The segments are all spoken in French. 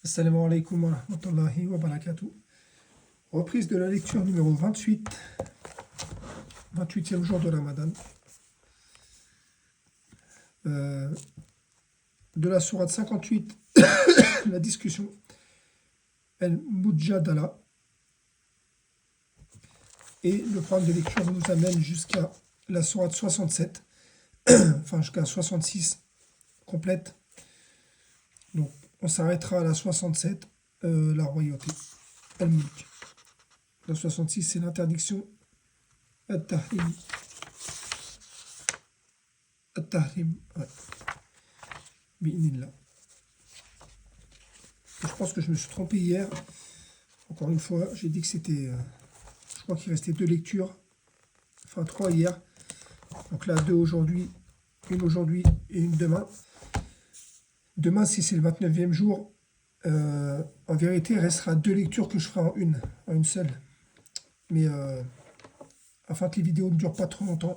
Assalamu alaikum wa rahmatullahi wa barakatuh. Reprise de la lecture numéro 28, 28e jour de Ramadan, de la sourate 58, la discussion El-Mujadala, et le programme de lecture nous amène jusqu'à la sourate 67, enfin jusqu'à 66 complète. Donc on s'arrêtera à la 67, la royauté, Al-Mulk. La 66, c'est l'interdiction At-Tahrim. At-Tahrim, ouais. Bi'inillah. Je pense que je me suis trompé hier. Encore une fois, j'ai dit que c'était... je crois qu'il restait 2 lectures. Enfin 3 hier. Donc là, 2 aujourd'hui, une aujourd'hui et une demain. Demain, si c'est le 29e jour, en vérité, il restera 2 lectures que je ferai en une seule. Mais afin que les vidéos ne durent pas trop longtemps,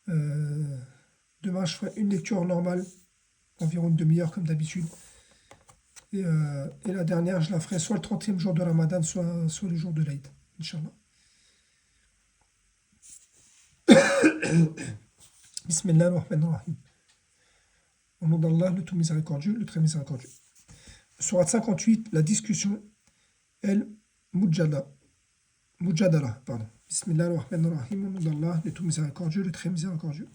demain, je ferai une lecture normale, environ une demi-heure comme d'habitude. Et la dernière, je la ferai soit le 30e jour de Ramadan, soit le jour de l'Aïd, Inch'Allah. Bismillahirrahmanirrahim. Au nom d'Allah, le tout miséricordieux, le très miséricordieux. Sourate 58, la discussion, Mujadala, pardon. Bismillahirrahmanirrahim. Au nom d'Allah, le tout miséricordieux, le très miséricordieux.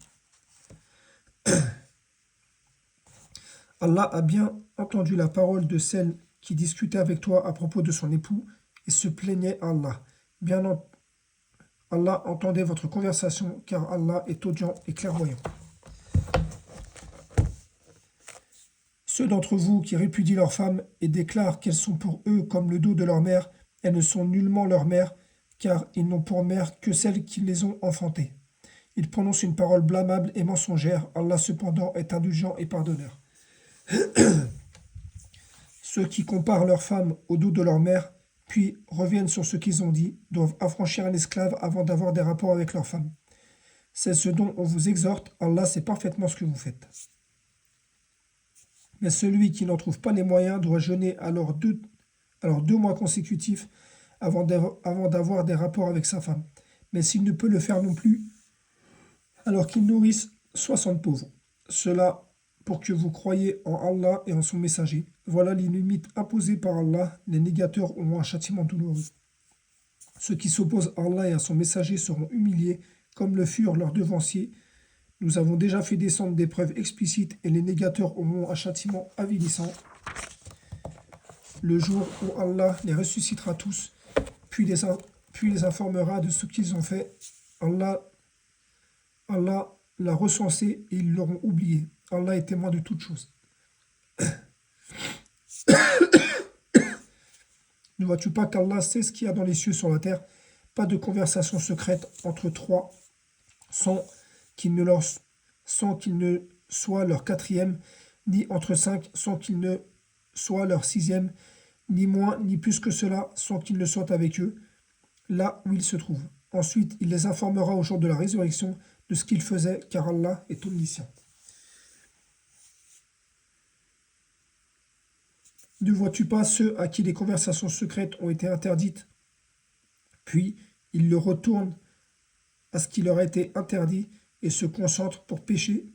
Allah a bien entendu la parole de celle qui discutait avec toi à propos de son époux et se plaignait à Allah. Allah entendait votre conversation, car Allah est audient et clairvoyant. Ceux d'entre vous qui répudient leurs femmes et déclarent qu'elles sont pour eux comme le dos de leur mère, elles ne sont nullement leur mère, car ils n'ont pour mère que celles qui les ont enfantées. Ils prononcent une parole blâmable et mensongère. Allah cependant est indulgent et pardonneur. Ceux qui comparent leurs femmes au dos de leur mère, puis reviennent sur ce qu'ils ont dit, doivent affranchir un esclave avant d'avoir des rapports avec leur femme. C'est ce dont on vous exhorte. Allah sait parfaitement ce que vous faites. Mais celui qui n'en trouve pas les moyens doit jeûner alors 2 mois consécutifs avant d'avoir des rapports avec sa femme. Mais s'il ne peut le faire non plus, alors qu'il nourrisse 60 pauvres. Cela pour que vous croyiez en Allah et en son messager. Voilà les limites imposées par Allah. Les négateurs auront un châtiment douloureux. Ceux qui s'opposent à Allah et à son messager seront humiliés, comme le furent leurs devanciers. Nous avons déjà fait descendre des preuves explicites et les négateurs auront un châtiment avilissant. Le jour où Allah les ressuscitera tous, puis les informera de ce qu'ils ont fait. Allah l'a recensé et ils l'auront oublié. Allah est témoin de toutes choses. Ne vois-tu pas qu'Allah sait ce qu'il y a dans les cieux sur la terre? Pas de conversation secrète entre 3 sans qu'il ne soit leur 4e, ni entre 5 sans qu'il ne soit leur 6e, ni moins ni plus que cela sans qu'il ne soit avec eux, là où ils se trouvent. Ensuite, il les informera au jour de la résurrection de ce qu'ils faisaient, car Allah est omniscient. Ne vois-tu pas ceux à qui les conversations secrètes ont été interdites, puis ils le retournent à ce qui leur a été interdit et se concentrent pour pécher,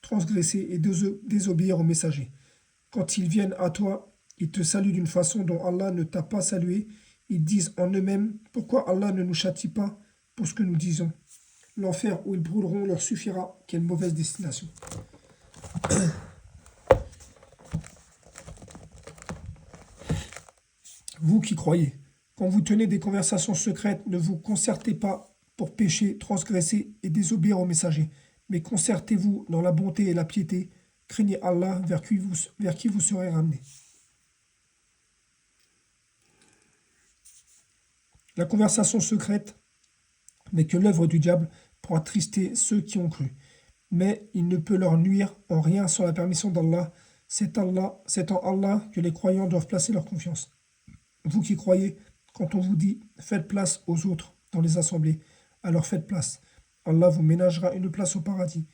transgresser et désobéir au messager. Quand ils viennent à toi, ils te saluent d'une façon dont Allah ne t'a pas salué. Ils disent en eux-mêmes, pourquoi Allah ne nous châtie pas pour ce que nous disons? L'enfer où ils brûleront leur suffira. Quelle mauvaise destination. Vous qui croyez, quand vous tenez des conversations secrètes, ne vous concertez pas pour pécher, transgresser et désobéir au messager, mais concertez-vous dans la bonté et la piété. Craignez Allah vers qui vous serez ramenés. La conversation secrète n'est que l'œuvre du diable pour attrister ceux qui ont cru. Mais il ne peut leur nuire en rien sans la permission d'Allah. C'est en Allah que les croyants doivent placer leur confiance. Vous qui croyez, quand on vous dit « faites place aux autres dans les assemblées », alors faites place. Allah vous ménagera une place au paradis.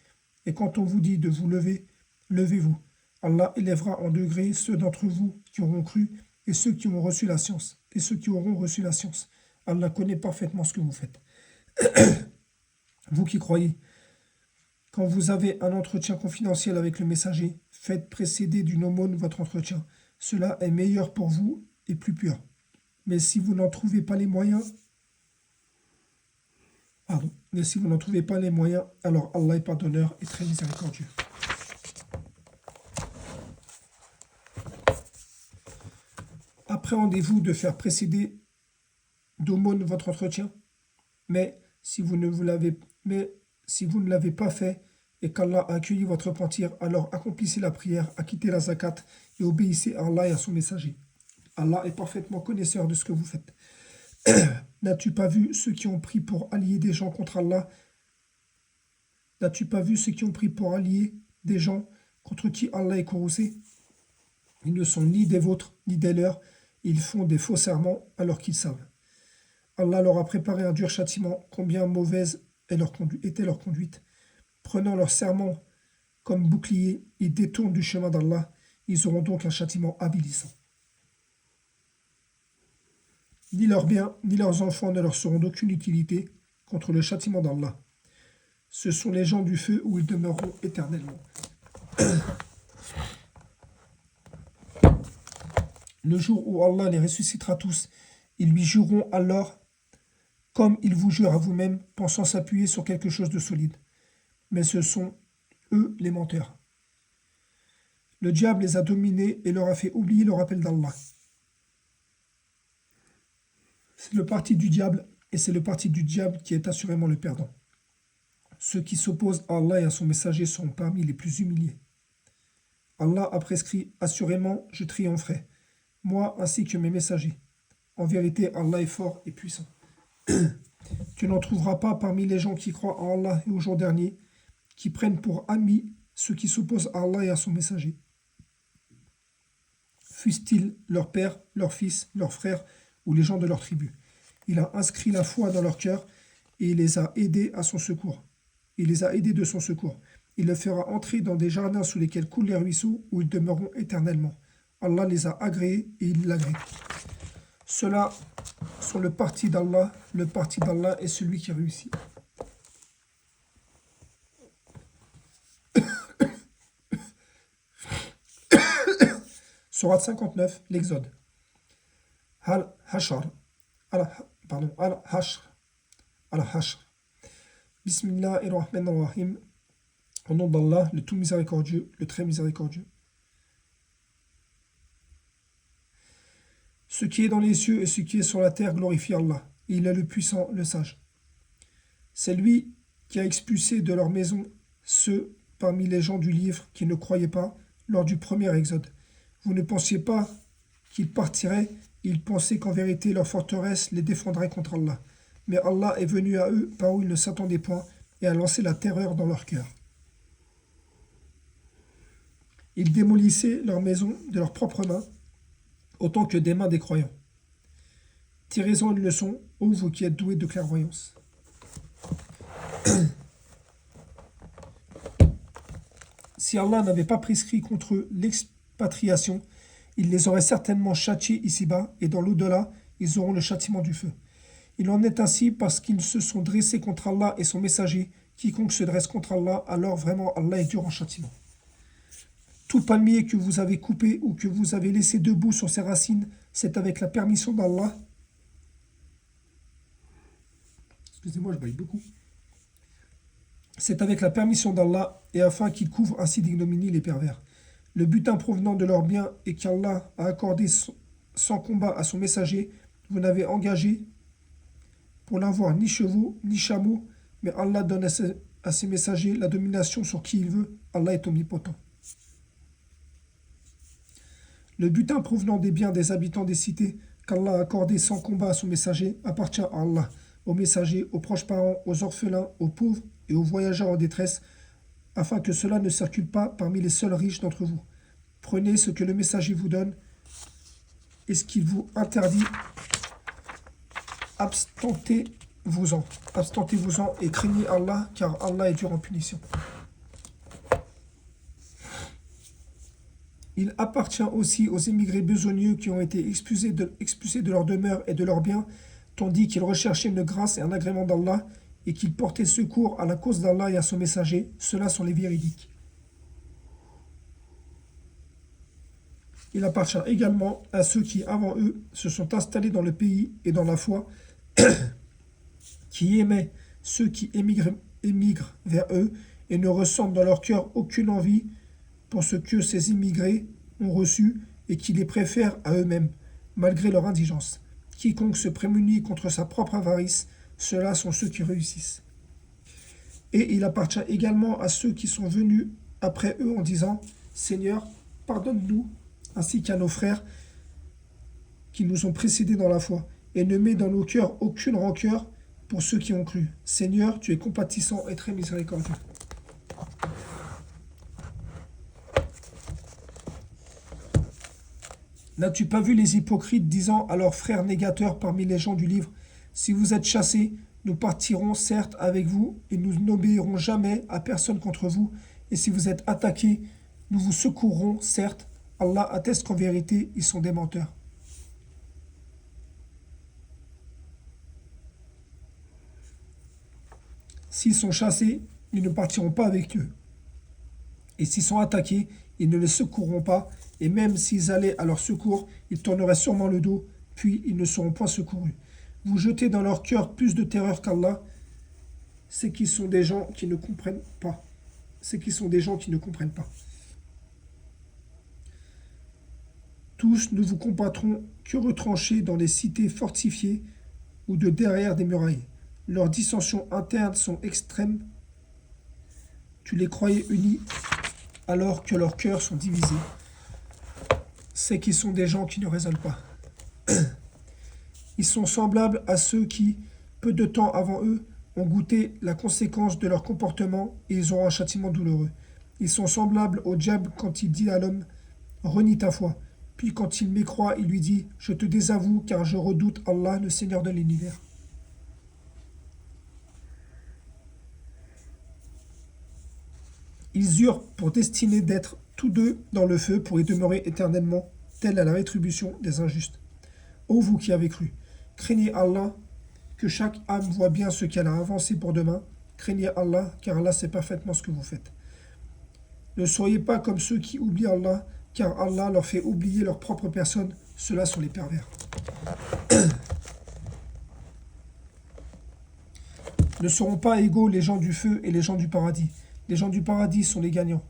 Et quand on vous dit de vous lever, levez-vous. Allah élèvera en degrés ceux d'entre vous qui auront cru et ceux qui ont reçu la science, et ceux qui auront reçu la science. Allah connaît parfaitement ce que vous faites. Vous qui croyez, quand vous avez un entretien confidentiel avec le messager, faites précéder d'une aumône votre entretien. Cela est meilleur pour vous et plus pur. Mais si vous n'en trouvez pas les moyens, alors Allah est pardonneur et très miséricordieux. Appréhendez-vous de faire précéder d'aumône votre entretien, mais si vous ne l'avez pas fait et qu'Allah a accueilli votre repentir, alors accomplissez la prière, acquittez la zakat et obéissez à Allah et à son messager. Allah est parfaitement connaisseur de ce que vous faites. N'as-tu pas vu ceux qui ont pris pour allier des gens contre Allah? N'as-tu pas vu ceux qui ont pris pour allier des gens contre qui Allah est courroucé? Ils ne sont ni des vôtres ni des leurs, ils font des faux serments alors qu'ils savent. Allah leur a préparé un dur châtiment, combien mauvaise était leur conduite. Prenant leur serment comme bouclier, ils détournent du chemin d'Allah, ils auront donc un châtiment avilissant. Ni leurs biens, ni leurs enfants ne leur seront d'aucune utilité contre le châtiment d'Allah. Ce sont les gens du feu où ils demeureront éternellement. Le jour où Allah les ressuscitera tous, ils lui jureront alors comme ils vous jurent à vous-même, pensant s'appuyer sur quelque chose de solide. Mais ce sont eux les menteurs. Le diable les a dominés et leur a fait oublier le rappel d'Allah. C'est le parti du diable et c'est le parti du diable qui est assurément le perdant. Ceux qui s'opposent à Allah et à son messager sont parmi les plus humiliés. Allah a prescrit, assurément, je triompherai, moi ainsi que mes messagers. En vérité, Allah est fort et puissant. Tu n'en trouveras pas parmi les gens qui croient en Allah et au jour dernier, qui prennent pour amis ceux qui s'opposent à Allah et à son messager. Fussent-ils leur père, leur fils, leurs frères ou les gens de leur tribu. Il a inscrit la foi dans leur cœur et il les a aidés à son secours. Il les a aidés de son secours. Il les fera entrer dans des jardins sous lesquels coulent les ruisseaux où ils demeureront éternellement. Allah les a agréés et il l'agrée. Ceux-là sont le parti d'Allah. Le parti d'Allah est celui qui réussit. Sourate 59, l'Exode. Al-Hashr. Al-Hashr. Al-Hashr. Bismillahirrahmanirrahim. Au nom d'Allah, le tout miséricordieux, le très miséricordieux. Ce qui est dans les cieux et ce qui est sur la terre glorifie Allah. Il est le puissant, le sage. C'est lui qui a expulsé de leur maison ceux parmi les gens du livre qui ne croyaient pas lors du premier exode. Vous ne pensiez pas qu'ils partiraient, ils pensaient qu'en vérité leur forteresse les défendrait contre Allah. Mais Allah est venu à eux par où ils ne s'attendaient point et a lancé la terreur dans leur cœur. Ils démolissaient leurs maisons de leurs propres mains, autant que des mains des croyants. Tirez-en une leçon, ô vous qui êtes doués de clairvoyance. Si Allah n'avait pas prescrit contre eux l'expatriation, il les aurait certainement châtiés ici-bas, et dans l'au-delà, ils auront le châtiment du feu. Il en est ainsi parce qu'ils se sont dressés contre Allah et son messager. Quiconque se dresse contre Allah, alors vraiment Allah est dur en châtiment. Tout palmier que vous avez coupé ou que vous avez laissé debout sur ses racines, c'est avec la permission d'Allah. Excusez-moi, je baille beaucoup. C'est avec la permission d'Allah et afin qu'il couvre ainsi d'ignominie les pervers. Le butin provenant de leurs biens et qu'Allah a accordé sans combat à son messager, vous n'avez engagé pour l'avoir ni chevaux ni chameaux, mais Allah donne à ses messagers la domination sur qui il veut. Allah est omnipotent. Le butin provenant des biens des habitants des cités qu'Allah a accordé sans combat à son messager appartient à Allah, aux messagers, aux proches parents, aux orphelins, aux pauvres et aux voyageurs en détresse, afin que cela ne circule pas parmi les seuls riches d'entre vous. Prenez ce que le messager vous donne et ce qu'il vous interdit. Abstentez-vous-en et craignez Allah, car Allah est dur en punition. Il appartient aussi aux émigrés besogneux qui ont été expulsés de leur demeure et de leurs biens, tandis qu'ils recherchaient une grâce et un agrément d'Allah, et qu'ils portaient secours à la cause d'Allah et à son messager. Ceux-là sont les véridiques. Il appartient également à ceux qui, avant eux, se sont installés dans le pays et dans la foi, qui aimaient ceux qui émigrent vers eux et ne ressentent dans leur cœur aucune envie pour ce que ces immigrés ont reçu et qui les préfèrent à eux-mêmes, malgré leur indigence. Quiconque se prémunit contre sa propre avarice, ceux-là sont ceux qui réussissent. Et il appartient également à ceux qui sont venus après eux en disant « Seigneur, pardonne-nous, ainsi qu'à nos frères qui nous ont précédés dans la foi, et ne mets dans nos cœurs aucune rancœur pour ceux qui ont cru. Seigneur, tu es compatissant et très miséricordieux. » N'as-tu pas vu les hypocrites disant à leurs frères négateurs parmi les gens du livre, « Si vous êtes chassés, nous partirons certes avec vous, et nous n'obéirons jamais à personne contre vous, et si vous êtes attaqués, nous vous secourrons certes. Allah atteste qu'en vérité, ils sont des menteurs. » S'ils sont chassés, ils ne partiront pas avec eux. Et s'ils sont attaqués, ils ne les secourront pas, et même s'ils allaient à leur secours, ils tourneraient sûrement le dos, puis ils ne seront point secourus. Vous jetez dans leur cœur plus de terreur qu'Allah, c'est qu'ils sont des gens qui ne comprennent pas. Tous ne vous combattront que retranchés dans les cités fortifiées ou de derrière des murailles. Leurs dissensions internes sont extrêmes. Tu les croyais unis alors que leurs cœurs sont divisés. C'est qu'ils sont des gens qui ne raisonnent pas. Ils sont semblables à ceux qui, peu de temps avant eux, ont goûté la conséquence de leur comportement et ils auront un châtiment douloureux. Ils sont semblables au diable quand il dit à l'homme « Renie ta foi ». Puis quand il mécroit, il lui dit « Je te désavoue car je redoute Allah, le Seigneur de l'univers. » Ils eurent pour destinée d'être tous deux dans le feu pour y demeurer éternellement, telle est la rétribution des injustes. Ô vous qui avez cru, craignez Allah, que chaque âme voit bien ce qu'elle a avancé pour demain. Craignez Allah, car Allah sait parfaitement ce que vous faites. Ne soyez pas comme ceux qui oublient Allah, car Allah leur fait oublier leur propre personne. Ceux-là sont les pervers. Ne seront pas égaux les gens du feu et les gens du paradis. Les gens du paradis sont les gagnants.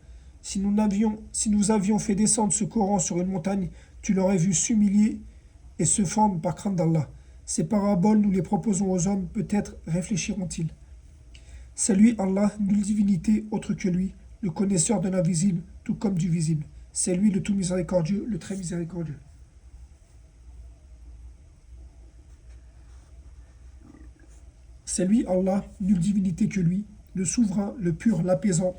Si nous avions fait descendre ce Coran sur une montagne, tu l'aurais vu s'humilier et se fendre par crainte d'Allah. Ces paraboles, nous les proposons aux hommes, peut-être réfléchiront-ils. C'est lui, Allah, nulle divinité autre que lui, le connaisseur de l'invisible, tout comme du visible. C'est lui le tout miséricordieux, le très miséricordieux. C'est lui, Allah, nulle divinité que lui, le souverain, le pur, l'apaisant,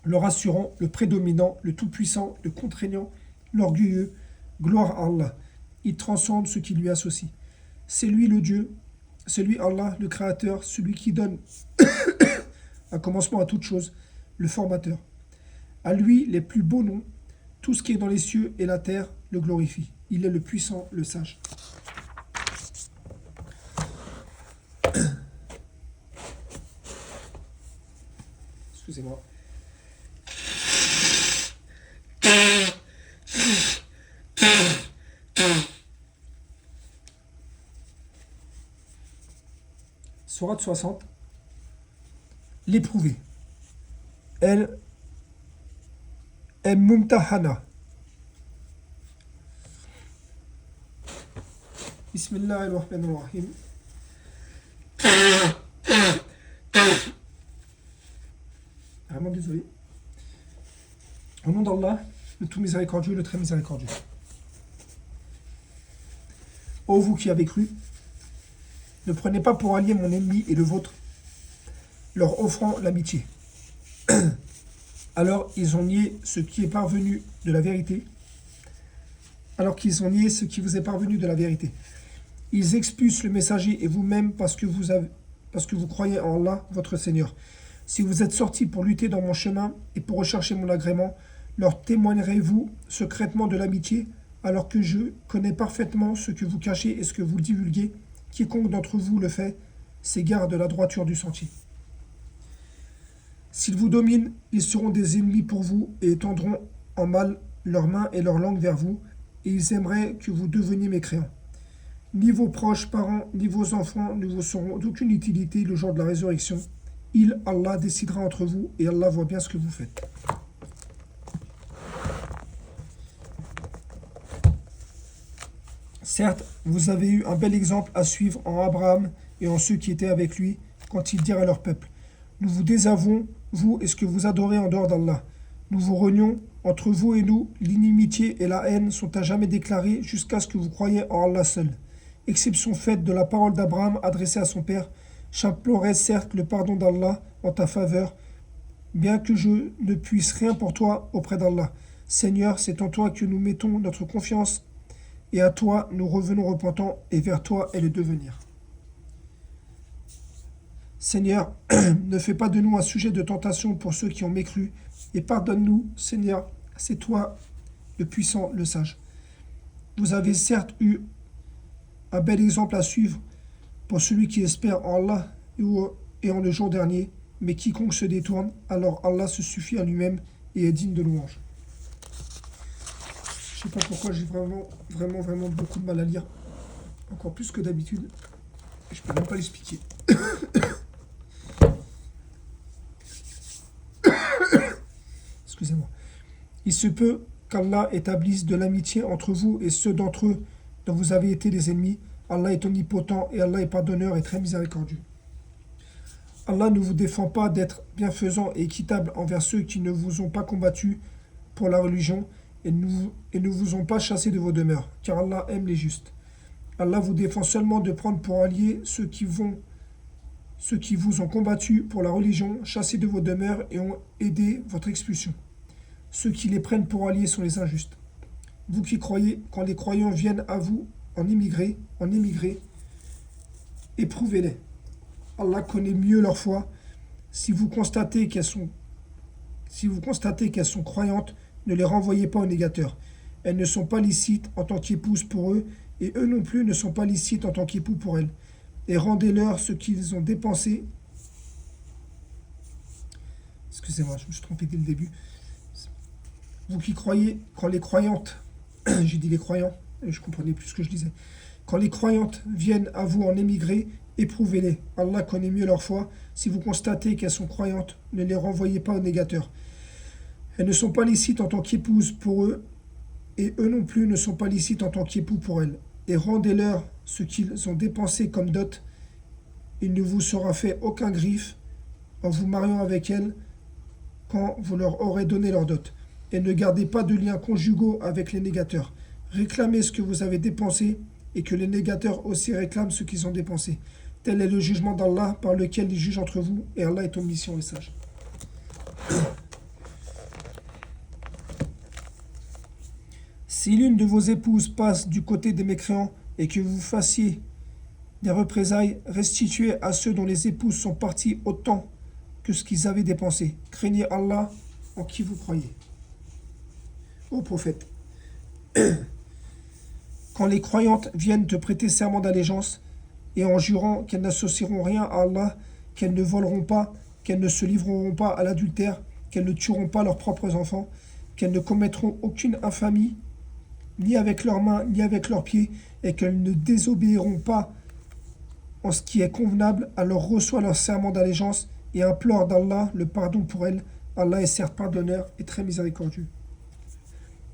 le rassurant, le prédominant, le tout-puissant, le contraignant, l'orgueilleux. Gloire à Allah. Il transcende ce qui lui associe. C'est lui le Dieu, c'est lui Allah, le Créateur, celui qui donne un commencement à toute chose, le formateur. À lui les plus beaux noms, tout ce qui est dans les cieux et la terre le glorifie. Il est le puissant, le sage. Excusez-moi. Sourate 60. L'éprouvé. Elle est mumtahana. Bismillahirrahmanirrahim. Vraiment désolé. Au nom d'Allah, le tout miséricordieux, le très miséricordieux. Ô vous qui avez cru, ne prenez pas pour allié mon ennemi et le vôtre, leur offrant l'amitié. Alors ils ont nié ce qui est parvenu de la vérité. Alors qu'ils ont nié ce qui vous est parvenu de la vérité. Ils expulsent le messager et vous-même parce que vous croyez en Allah, votre Seigneur. Si vous êtes sortis pour lutter dans mon chemin et pour rechercher mon agrément, Leur témoignerez-vous secrètement de l'amitié, alors que je connais parfaitement ce que vous cachez et ce que vous divulguez? Quiconque d'entre vous le fait s'égare de la droiture du sentier. S'ils vous dominent, ils seront des ennemis pour vous et étendront en mal leurs mains et leurs langues vers vous, et ils aimeraient que vous deveniez mécréants. Ni vos proches parents, ni vos enfants ne vous seront d'aucune utilité le jour de la résurrection. Il, Allah, décidera entre vous, et Allah voit bien ce que vous faites. Certes, vous avez eu un bel exemple à suivre en Abraham et en ceux qui étaient avec lui, quand ils dirent à leur peuple: Nous vous désavouons, vous et ce que vous adorez en dehors d'Allah. Nous vous renions, entre vous et nous, l'inimitié et la haine sont à jamais déclarées jusqu'à ce que vous croyiez en Allah seul. Exception faite de la parole d'Abraham adressée à son père: J'implorais certes le pardon d'Allah en ta faveur, bien que je ne puisse rien pour toi auprès d'Allah. Seigneur, c'est en toi que nous mettons notre confiance, et à toi nous revenons repentants, et vers toi est le devenir. Seigneur, ne fais pas de nous un sujet de tentation pour ceux qui ont mécru, et pardonne-nous, Seigneur, c'est toi le puissant, le sage. Vous avez certes eu un bel exemple à suivre pour celui qui espère en Allah et en le jour dernier, mais quiconque se détourne, alors Allah se suffit à lui-même et est digne de louange. Je ne sais pas pourquoi j'ai vraiment beaucoup de mal à lire, encore plus que d'habitude. Je ne peux même pas l'expliquer. Excusez-moi. Il se peut qu'Allah établisse de l'amitié entre vous et ceux d'entre eux dont vous avez été les ennemis. Allah est omnipotent et Allah est pardonneur et très miséricordieux. Allah ne vous défend pas d'être bienfaisant et équitable envers ceux qui ne vous ont pas combattu pour la religion et ne vous ont pas chassé de vos demeures, car Allah aime les justes. Allah vous défend seulement de prendre pour alliés ceux qui vous ont combattu pour la religion, chassé de vos demeures et ont aidé votre expulsion. Ceux qui les prennent pour alliés sont les injustes. Vous qui croyez, quand les croyants viennent à vous en émigrer, éprouvez-les. Allah connaît mieux leur foi. Si vous constatez qu'elles sont croyantes, ne les renvoyez pas aux négateurs. Elles ne sont pas licites en tant qu'épouses pour eux, et eux non plus ne sont pas licites en tant qu'époux pour elles. Et rendez-leur ce qu'ils ont dépensé. Excusez-moi, je me suis trompé dès le début. Vous qui croyez, quand les croyantes, j'ai dit les croyants, et je comprenais plus ce que je disais. Quand les croyantes viennent à vous en émigrer, éprouvez-les. Allah connaît mieux leur foi. Si vous constatez qu'elles sont croyantes, ne les renvoyez pas aux négateurs. Elles ne sont pas licites en tant qu'épouses pour eux, et eux non plus ne sont pas licites en tant qu'époux pour elles. Et rendez-leur ce qu'ils ont dépensé comme dot. Il ne vous sera fait aucun griffe en vous mariant avec elles quand vous leur aurez donné leur dot. Et ne gardez pas de liens conjugaux avec les négateurs. Réclamez ce que vous avez dépensé et que les négateurs aussi réclament ce qu'ils ont dépensé. Tel est le jugement d'Allah par lequel il juge entre vous, et Allah est omniscient et sage. Si l'une de vos épouses passe du côté des mécréants et que vous fassiez des représailles, restituez à ceux dont les épouses sont parties autant que ce qu'ils avaient dépensé. Craignez Allah en qui vous croyez. Ô prophète, quand les croyantes viennent te prêter serment d'allégeance, et en jurant qu'elles n'associeront rien à Allah, qu'elles ne voleront pas, qu'elles ne se livreront pas à l'adultère, qu'elles ne tueront pas leurs propres enfants, qu'elles ne commettront aucune infamie, ni avec leurs mains, ni avec leurs pieds, et qu'elles ne désobéiront pas en ce qui est convenable, alors reçoit leur serment d'allégeance et implore d'Allah le pardon pour elles. Allah est certes pardonneur et très miséricordieux.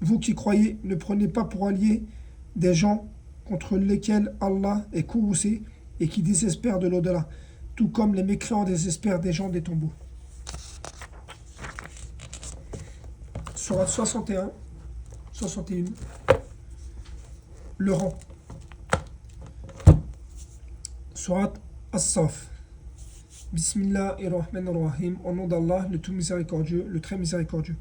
Vous qui croyez, ne prenez pas pour alliés des gens contre lesquels Allah est courroucé et qui désespèrent de l'au-delà, tout comme les mécréants désespèrent des gens des tombeaux. Sourate 61, le rang. Sourate As-Saf. Bismillahirrahmanirrahim. Au nom d'Allah, le tout miséricordieux, le très miséricordieux.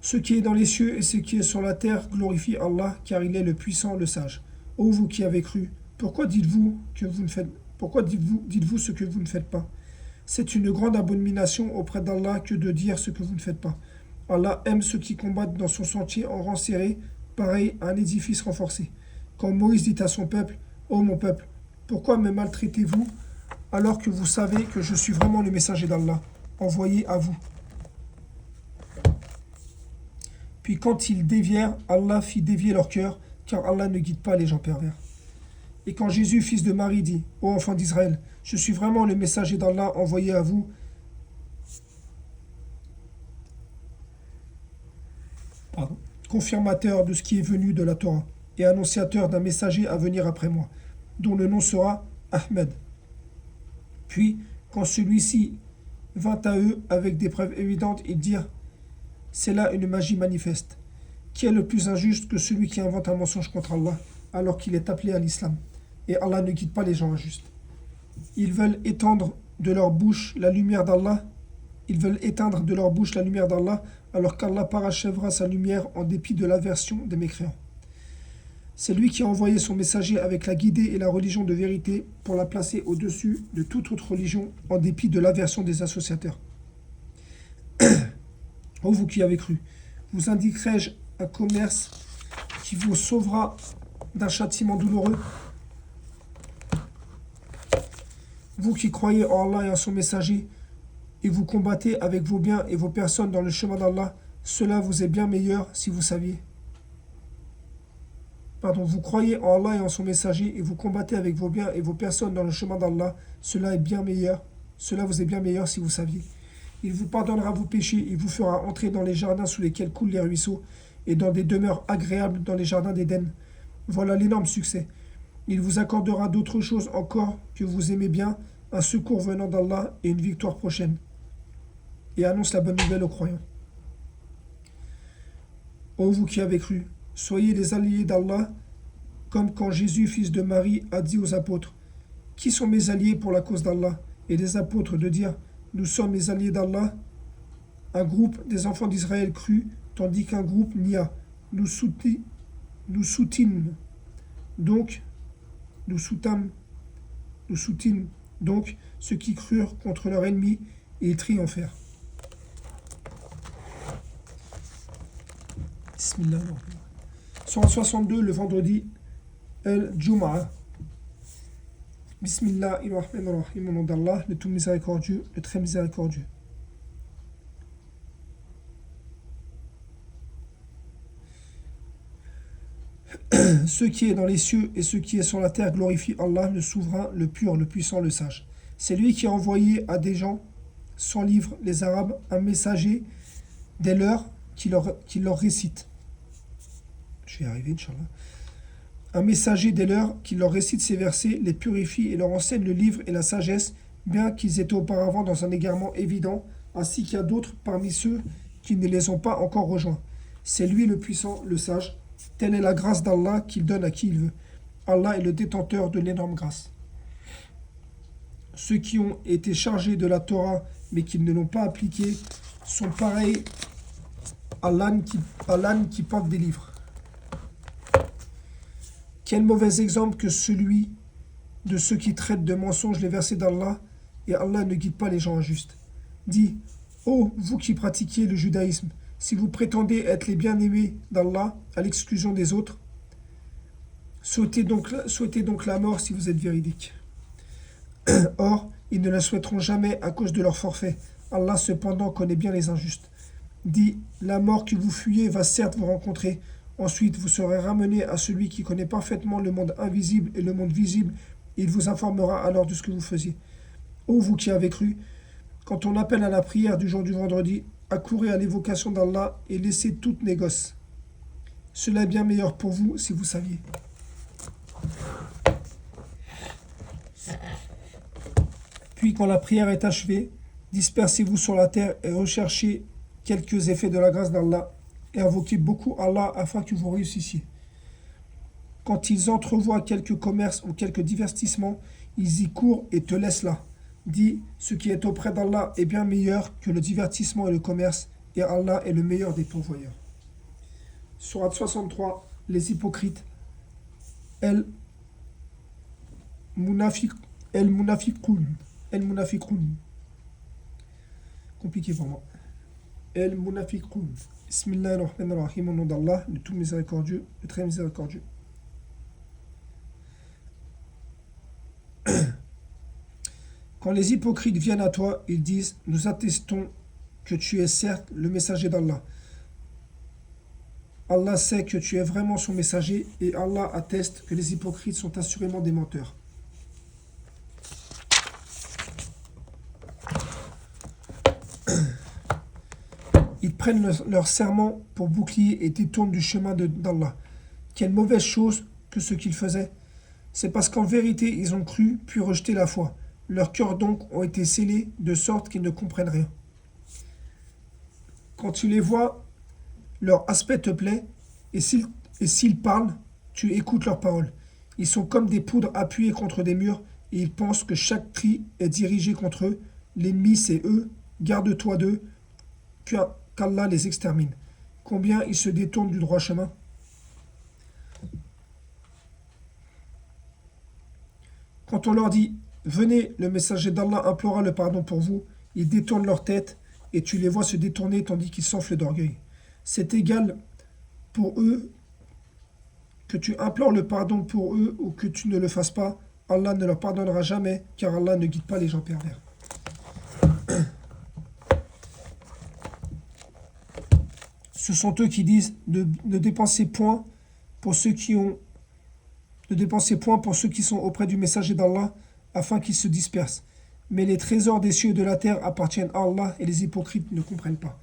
Ce qui est dans les cieux et ce qui est sur la terre glorifie Allah, car il est le puissant, le sage. Ô vous qui avez cru, pourquoi dites-vous ce que vous ne faites pas? C'est une grande abomination auprès d'Allah que de dire ce que vous ne faites pas. Allah aime ceux qui combattent dans son sentier en rang serré, pareil à un édifice renforcé. Quand Moïse dit à son peuple, ô mon peuple, pourquoi me maltraitez-vous alors que vous savez que je suis vraiment le messager d'Allah, envoyé à vous. Puis quand ils dévièrent, Allah fit dévier leur cœur, car Allah ne guide pas les gens pervers. Et quand Jésus, fils de Marie, dit, ô enfants d'Israël, je suis vraiment le messager d'Allah envoyé à vous, confirmateur de ce qui est venu de la Torah, et annonciateur d'un messager à venir après moi, dont le nom sera Ahmed. Puis, quand celui-ci vint à eux avec des preuves évidentes, ils dirent, c'est là une magie manifeste. Qui est le plus injuste que celui qui invente un mensonge contre Allah, alors qu'il est appelé à l'islam? Et Allah ne guide pas les gens injustes. Ils veulent étendre de leur bouche la lumière d'Allah. Ils veulent éteindre de leur bouche la lumière d'Allah, alors qu'Allah parachèvera sa lumière en dépit de l'aversion des mécréants. C'est lui qui a envoyé son messager avec la guidée et la religion de vérité pour la placer au-dessus de toute autre religion en dépit de l'aversion des associateurs. Ô vous qui avez cru, vous indiquerai-je un commerce qui vous sauvera d'un châtiment douloureux? Vous qui croyez en Allah et en son messager, et vous combattez avec vos biens et vos personnes dans le chemin d'Allah, cela vous est bien meilleur si vous saviez. Vous croyez en Allah et en son messager, et vous combattez avec vos biens et vos personnes dans le chemin d'Allah, cela vous est bien meilleur si vous saviez. Il vous pardonnera vos péchés, il vous fera entrer dans les jardins sous lesquels coulent les ruisseaux, et dans des demeures agréables dans les jardins d'Éden. Voilà l'énorme succès. Il vous accordera d'autres choses encore que vous aimez bien, un secours venant d'Allah et une victoire prochaine. Et annonce la bonne nouvelle aux croyants. Ô vous qui avez cru, soyez les alliés d'Allah, comme quand Jésus, fils de Marie, a dit aux apôtres, qui sont mes alliés pour la cause d'Allah? Et les apôtres de dire, nous sommes les alliés d'Allah. Un groupe des enfants d'Israël crut, tandis qu'un groupe nia. Nous soutîmes donc ceux qui crurent contre leur ennemi et ils triomphèrent. Bismillah. Surah 62, le vendredi, El-Jum'a. Bismillahirrahmanirrahim, au nom d'Allah, le tout miséricordieux, le très miséricordieux. Ce qui est dans les cieux et ce qui est sur la terre glorifie Allah, le souverain, le pur, le puissant, le sage. C'est lui qui a envoyé à des gens, sans livre, les Arabes, un messager des leurs qui leur récite. Je vais y arriver, Inch'Allah. Un messager des leurs qui leur récite ces versets, les purifie et leur enseigne le livre et la sagesse, bien qu'ils étaient auparavant dans un égarement évident, ainsi qu'il y a d'autres parmi ceux qui ne les ont pas encore rejoints. C'est lui le puissant, le sage. Telle est la grâce d'Allah qu'il donne à qui il veut. Allah est le détenteur de l'énorme grâce. Ceux qui ont été chargés de la Torah, mais qui ne l'ont pas appliquée, sont pareils à l'âne qui porte des livres. Quel mauvais exemple que celui de ceux qui traitent de mensonges les versets d'Allah, et Allah ne guide pas les gens injustes. Dit, ô vous qui pratiquiez le judaïsme, si vous prétendez être les bien-aimés d'Allah à l'exclusion des autres, souhaitez donc la mort si vous êtes véridiques. Or, ils ne la souhaiteront jamais à cause de leur forfait. Allah cependant connaît bien les injustes. Dit, la mort que vous fuyez va certes vous rencontrer. Ensuite, vous serez ramenés à celui qui connaît parfaitement le monde invisible et le monde visible, et il vous informera alors de ce que vous faisiez. Ô vous qui avez cru, quand on appelle à la prière du jour du vendredi, accourez à l'évocation d'Allah et laissez toute négoce. Cela est bien meilleur pour vous si vous saviez. Puis quand la prière est achevée, dispersez-vous sur la terre et recherchez quelques effets de la grâce d'Allah et invoquez beaucoup Allah afin que vous réussissiez. Quand ils entrevoient quelques commerces ou quelques divertissements, ils y courent et te laissent là. Dis, ce qui est auprès d'Allah est bien meilleur que le divertissement et le commerce, et Allah est le meilleur des pourvoyeurs. Sourate 63, les hypocrites. El-Munafiqun. Compliqué pour moi. El Munafiqun. Bismillahirrahmanirrahim, au nom d'Allah, le tout miséricordieux, le très miséricordieux. Quand les hypocrites viennent à toi, ils disent: nous attestons que tu es certes le messager d'Allah. Allah sait que tu es vraiment son messager et Allah atteste que les hypocrites sont assurément des menteurs. Ils prennent leur serment pour bouclier et détournent du chemin d'Allah. Quelle mauvaise chose que ce qu'ils faisaient. C'est parce qu'en vérité ils ont cru puis rejeté la foi. Leurs cœurs donc ont été scellés de sorte qu'ils ne comprennent rien. Quand tu les vois, leur aspect te plaît et s'ils parlent, tu écoutes leurs paroles. Ils sont comme des poudres appuyées contre des murs et ils pensent que chaque cri est dirigé contre eux. L'ennemi c'est eux, garde-toi d'eux, qu'Allah les extermine. Combien ils se détournent du droit chemin. Quand on leur dit: venez, le messager d'Allah implora le pardon pour vous, ils détournent leur tête et tu les vois se détourner tandis qu'ils s'enflent d'orgueil. C'est égal pour eux que tu implores le pardon pour eux ou que tu ne le fasses pas. Allah ne leur pardonnera jamais car Allah ne guide pas les gens pervers. Ce sont eux qui disent: ne dépensez point pour ceux qui sont auprès du messager d'Allah, afin qu'ils se dispersent. Mais les trésors des cieux et de la terre appartiennent à Allah, et les hypocrites ne comprennent pas.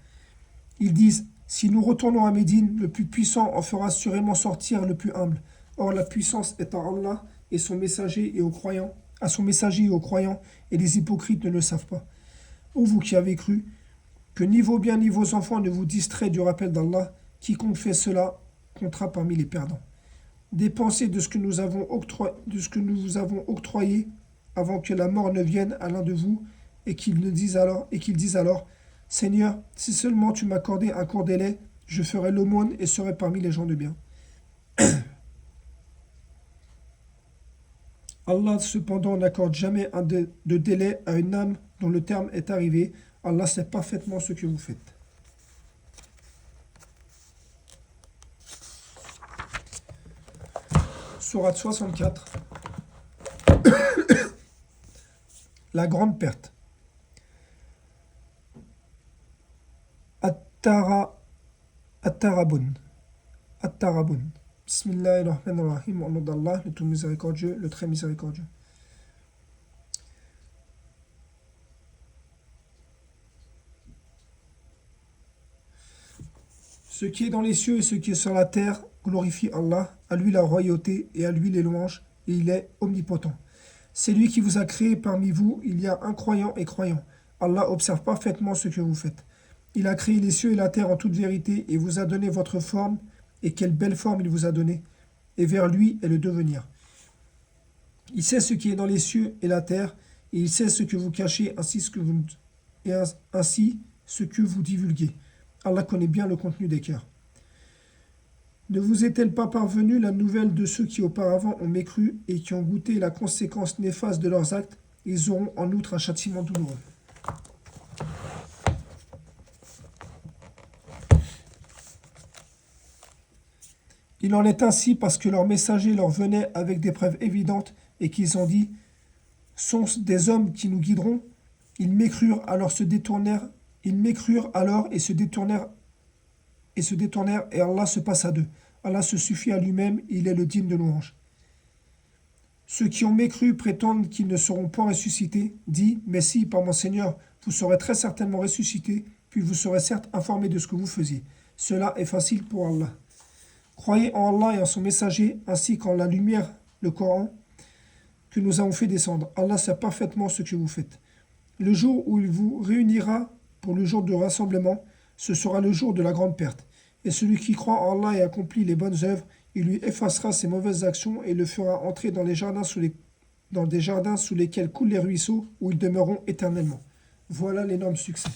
Ils disent: si nous retournons à Médine, le plus puissant en fera assurément sortir le plus humble. Or la puissance est à Allah et son messager et aux croyants, à son messager et aux croyants, et les hypocrites ne le savent pas. Ô vous qui avez cru, que ni vos biens ni vos enfants ne vous distraient du rappel d'Allah, quiconque fait cela comptera parmi les perdants. Dépensez de ce que nous vous avons octroyé avant que la mort ne vienne à l'un de vous et qu'il dise alors: Seigneur, si seulement tu m'accordais un court délai, je ferais l'aumône et serais parmi les gens de bien. Allah cependant n'accorde jamais de délai à une âme dont le terme est arrivé. Allah sait parfaitement ce que vous faites. Sourate 64. La grande perte. At-Tarabun. At-Tarabun. Bismillahirrahmanirrahim. Au nom d'Allah, le tout miséricordieux, le très miséricordieux. Ce qui est dans les cieux et ce qui est sur la terre glorifie Allah, à lui la royauté et à lui les louanges, et il est omnipotent. C'est lui qui vous a créé parmi vous, il y a incroyants et croyants. Allah observe parfaitement ce que vous faites. Il a créé les cieux et la terre en toute vérité et vous a donné votre forme, et quelle belle forme il vous a donnée. Et vers lui est le devenir. Il sait ce qui est dans les cieux et la terre, et il sait ce que vous cachez ainsi ce que vous divulguez. Allah connaît bien le contenu des cœurs. Ne vous est-elle pas parvenue la nouvelle de ceux qui auparavant ont mécru et qui ont goûté la conséquence néfaste de leurs actes? Ils auront en outre un châtiment douloureux. Il en est ainsi parce que leurs messagers leur venaient avec des preuves évidentes et qu'ils ont dit: sont-ce des hommes qui nous guideront? Ils mécrurent alors et se détournèrent et Allah se passa d'eux. Allah se suffit à lui-même, il est le digne de louange. Ceux qui ont mécru prétendent qu'ils ne seront point ressuscités. Dis: mais si, par mon Seigneur, vous serez très certainement ressuscités, puis vous serez certes informés de ce que vous faisiez. Cela est facile pour Allah. Croyez en Allah et en son messager, ainsi qu'en la lumière, le Coran, que nous avons fait descendre. Allah sait parfaitement ce que vous faites. Le jour où il vous réunira pour le jour de rassemblement, ce sera le jour de la grande perte. Et celui qui croit en Allah et accomplit les bonnes œuvres, il lui effacera ses mauvaises actions et le fera entrer dans des jardins sous lesquels coulent les ruisseaux, où ils demeureront éternellement. Voilà l'énorme succès.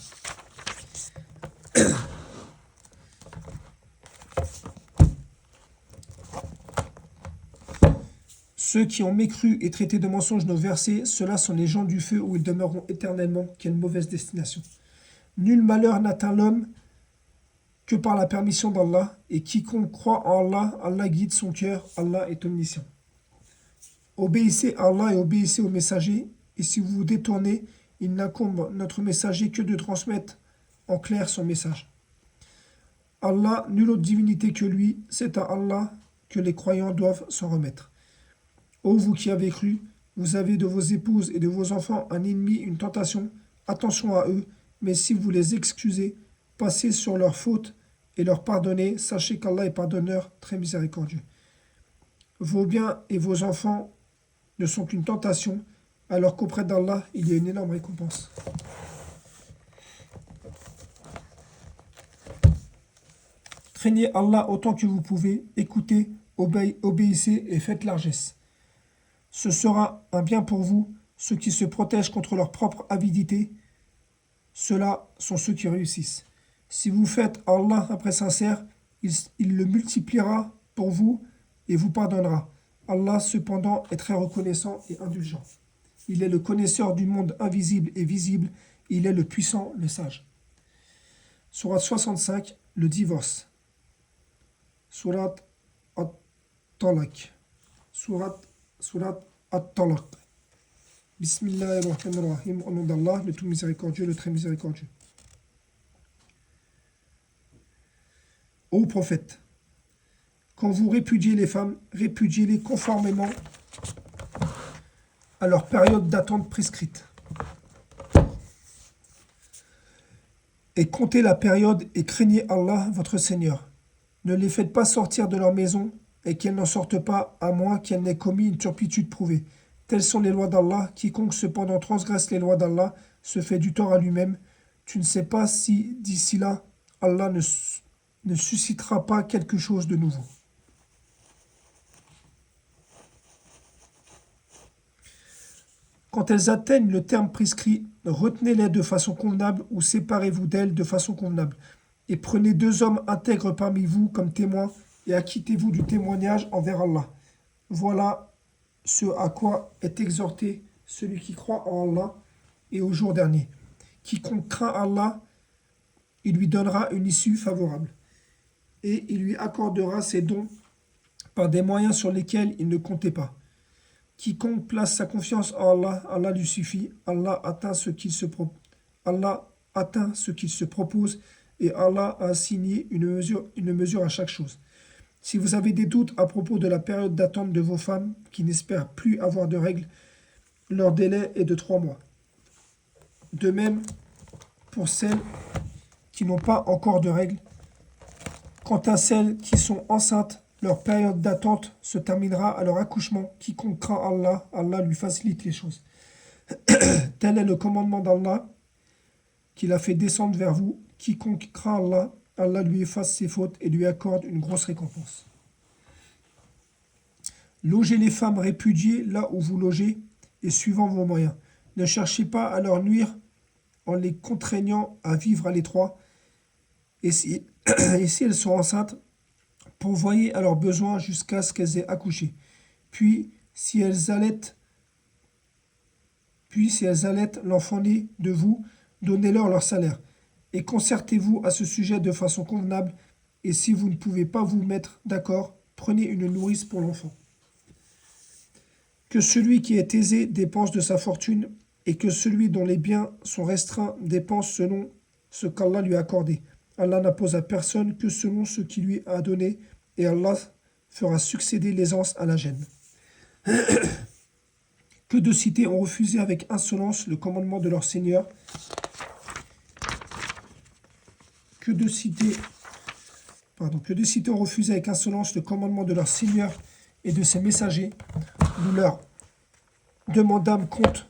Ceux qui ont mécru et traité de mensonges nos versets, ceux-là sont les gens du feu où ils demeureront éternellement. Quelle mauvaise destination. Nul malheur n'atteint l'homme que par la permission d'Allah, et quiconque croit en Allah, Allah guide son cœur, Allah est omniscient. Obéissez à Allah et obéissez au messager, et si vous vous détournez, il n'incombe notre messager que de transmettre en clair son message. Allah, nulle autre divinité que lui, c'est à Allah que les croyants doivent s'en remettre. Ô vous qui avez cru, vous avez de vos épouses et de vos enfants un ennemi, une tentation, attention à eux, mais si vous les excusez, passez sur leurs fautes et leur pardonnez, sachez qu'Allah est pardonneur, très miséricordieux. Vos biens et vos enfants ne sont qu'une tentation, alors qu'auprès d'Allah, il y a une énorme récompense. Craignez Allah autant que vous pouvez, écoutez, obéissez et faites largesse. Ce sera un bien pour vous, ceux qui se protègent contre leur propre avidité. Ceux-là sont ceux qui réussissent. Si vous faites Allah un prêt sincère, il le multipliera pour vous et vous pardonnera. Allah, cependant, est très reconnaissant et indulgent. Il est le connaisseur du monde invisible et visible. Il est le puissant, le sage. Sourate 65, le divorce. Sourate At-Talaq. Sourate At-Talaq. Bismillahirrahmanirrahim. Au nom d'Allah, le tout miséricordieux, le très miséricordieux. Ô prophète, quand vous répudiez les femmes, répudiez-les conformément à leur période d'attente prescrite. Et comptez la période et craignez Allah, votre Seigneur. Ne les faites pas sortir de leur maison et qu'elles n'en sortent pas à moins qu'elles n'aient commis une turpitude prouvée. Telles sont les lois d'Allah. Quiconque cependant transgresse les lois d'Allah se fait du tort à lui-même. Tu ne sais pas si d'ici là, Allah ne suscitera pas quelque chose de nouveau. Quand elles atteignent le terme prescrit, retenez-les de façon convenable ou séparez-vous d'elles de façon convenable. Et prenez 2 hommes intègres parmi vous comme témoins et acquittez-vous du témoignage envers Allah. Voilà ce à quoi est exhorté celui qui croit en Allah et au jour dernier. Quiconque craint Allah, il lui donnera une issue favorable et il lui accordera ses dons par des moyens sur lesquels il ne comptait pas. Quiconque place sa confiance en Allah, Allah lui suffit. Allah atteint ce qu'il se propose et Allah a assigné une mesure à chaque chose. Si vous avez des doutes à propos de la période d'attente de vos femmes qui n'espèrent plus avoir de règles, leur délai est de 3 mois. De même, pour celles qui n'ont pas encore de règles, quant à celles qui sont enceintes, leur période d'attente se terminera à leur accouchement. Quiconque craint Allah, Allah lui facilite les choses. Tel est le commandement d'Allah qu'il a fait descendre vers vous. Quiconque craint Allah, Allah lui efface ses fautes et lui accorde une grosse récompense. Logez les femmes répudiées là où vous logez et suivant vos moyens. Ne cherchez pas à leur nuire en les contraignant à vivre à l'étroit. Et si elles sont enceintes, pourvoyez à leurs besoins jusqu'à ce qu'elles aient accouché. Puis, si elles allaitent l'enfant né de vous, donnez-leur leur salaire. Et concertez-vous à ce sujet de façon convenable. Et si vous ne pouvez pas vous mettre d'accord, prenez une nourrice pour l'enfant. Que celui qui est aisé dépense de sa fortune, et que celui dont les biens sont restreints dépense selon ce qu'Allah lui a accordé. Allah n'impose à personne que selon ce qu'il lui a donné, et Allah fera succéder l'aisance à la gêne. Que de cités ont refusé avec insolence le commandement de leur Seigneur. Que de cités ont refusé avec insolence le commandement de leur Seigneur et de ses messagers. Nous leur demandâmes compte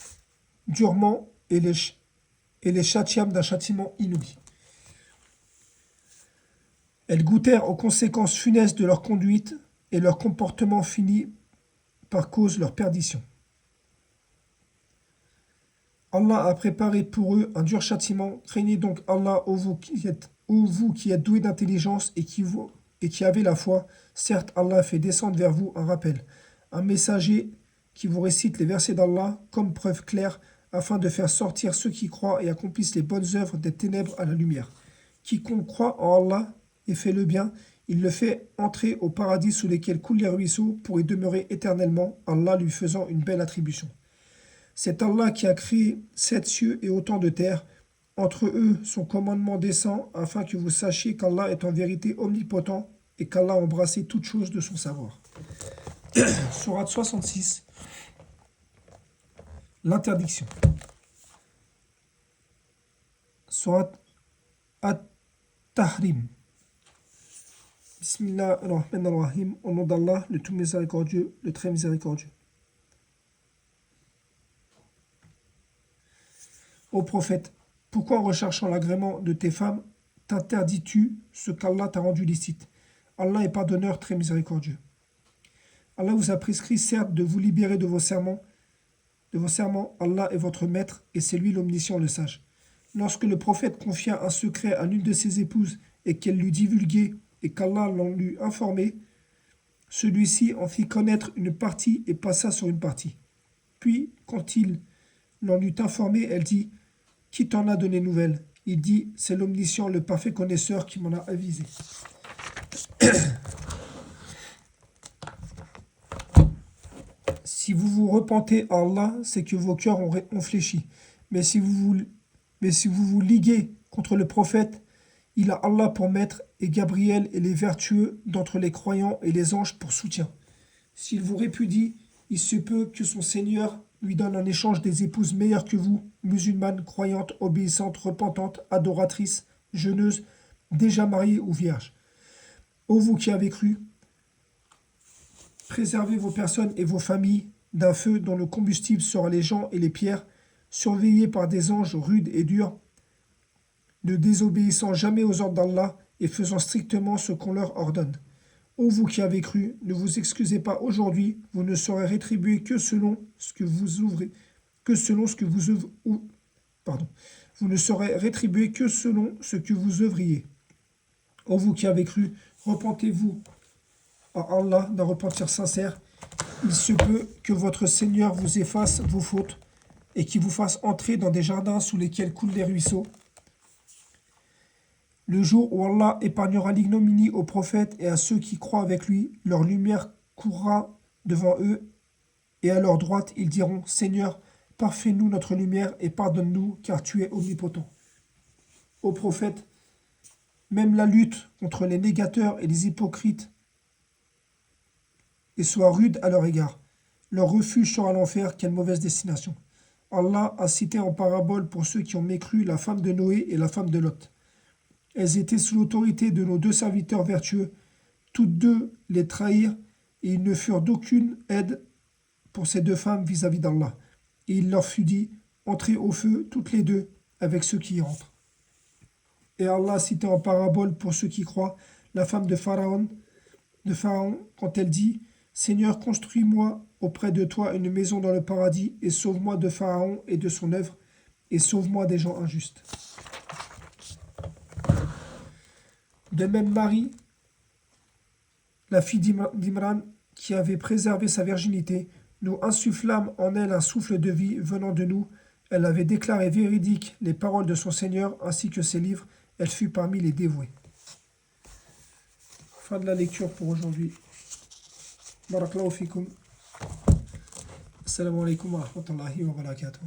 durement et les châtiâmes d'un châtiment inouï. Elles goûtèrent aux conséquences funestes de leur conduite et leur comportement finit par cause leur perdition. Allah a préparé pour eux un dur châtiment. Craignez donc Allah, ô vous qui êtes doués d'intelligence et qui avez la foi. Certes, Allah fait descendre vers vous un rappel, un messager qui vous récite les versets d'Allah comme preuve claire afin de faire sortir ceux qui croient et accomplissent les bonnes œuvres des ténèbres à la lumière. Quiconque croit en Allah et fait le bien, il le fait entrer au paradis sous lesquels coulent les ruisseaux pour y demeurer éternellement, Allah lui faisant une belle attribution. C'est Allah qui a créé 7 cieux et autant de terres. Entre eux, son commandement descend afin que vous sachiez qu'Allah est en vérité omnipotent et qu'Allah a embrassé toutes choses de son savoir. Sourate 66. L'interdiction. Sourate At-Tahrim. Bismillah ar-Rahman ar-Rahim. Au nom d'Allah, le tout miséricordieux, le très miséricordieux. Ô prophète, pourquoi en recherchant l'agrément de tes femmes, t'interdis-tu ce qu'Allah t'a rendu licite? Allah est pardonneur très miséricordieux. Allah vous a prescrit certes de vous libérer de vos serments. Allah est votre maître et c'est lui l'omniscient, le sage. Lorsque le prophète confia un secret à l'une de ses épouses et qu'elle l'eut divulgué et qu'Allah l'en eut informé, celui-ci en fit connaître une partie et passa sur une partie. Puis, quand il l'en eut informé, elle dit: Qui t'en a donné nouvelle? Il dit: C'est l'omniscient, le parfait connaisseur qui m'en a avisé. Si vous vous repentez à Allah, c'est que vos cœurs ont fléchi. Mais si vous vous liguez contre le prophète, il a Allah pour maître et Gabriel et les vertueux d'entre les croyants et les anges pour soutien. S'il vous répudie, il se peut que son Seigneur lui donne en échange des épouses meilleures que vous, musulmanes, croyantes, obéissantes, repentantes, adoratrices, jeûneuses, déjà mariées ou vierges. Ô vous qui avez cru, préservez vos personnes et vos familles d'un feu dont le combustible sera les gens et les pierres, surveillés par des anges rudes et durs, ne désobéissant jamais aux ordres d'Allah et faisant strictement ce qu'on leur ordonne. Ô vous qui avez cru, ne vous excusez pas aujourd'hui, vous ne serez rétribués que selon ce que vous ouvrez, vous ne serez rétribués que selon ce que vous œuvriez. Ô vous qui avez cru, repentez-vous à Allah d'un repentir sincère. Il se peut que votre Seigneur vous efface vos fautes et qu'il vous fasse entrer dans des jardins sous lesquels coulent les ruisseaux. Le jour où Allah épargnera l'ignominie aux prophètes et à ceux qui croient avec lui, leur lumière courra devant eux, et à leur droite ils diront: Seigneur, parfais-nous notre lumière et pardonne-nous, car tu es omnipotent. Ô prophète, même la lutte contre les négateurs et les hypocrites et soit rude à leur égard. Leur refuge sera l'enfer, quelle mauvaise destination. Allah a cité en parabole pour ceux qui ont mécru la femme de Noé et la femme de Lot. Elles étaient sous l'autorité de nos 2 serviteurs vertueux. Toutes 2 les trahirent et ils ne furent d'aucune aide pour ces 2 femmes vis-à-vis d'Allah. Et il leur fut dit: Entrez au feu toutes les 2 avec ceux qui y rentrent. Et Allah a cité en parabole pour ceux qui croient la femme de Pharaon quand elle dit: Seigneur, construis-moi auprès de toi une maison dans le paradis et sauve-moi de Pharaon et de son œuvre et sauve-moi des gens injustes. De même, Marie, la fille d'Imran, qui avait préservé sa virginité, nous insufflâmes en elle un souffle de vie venant de nous. Elle avait déclaré véridiques les paroles de son Seigneur ainsi que ses livres. Elle fut parmi les dévoués. Fin de la lecture pour aujourd'hui. Barakallahu fikum. Assalamu alaikum wa rahmatullahi wa barakatuh.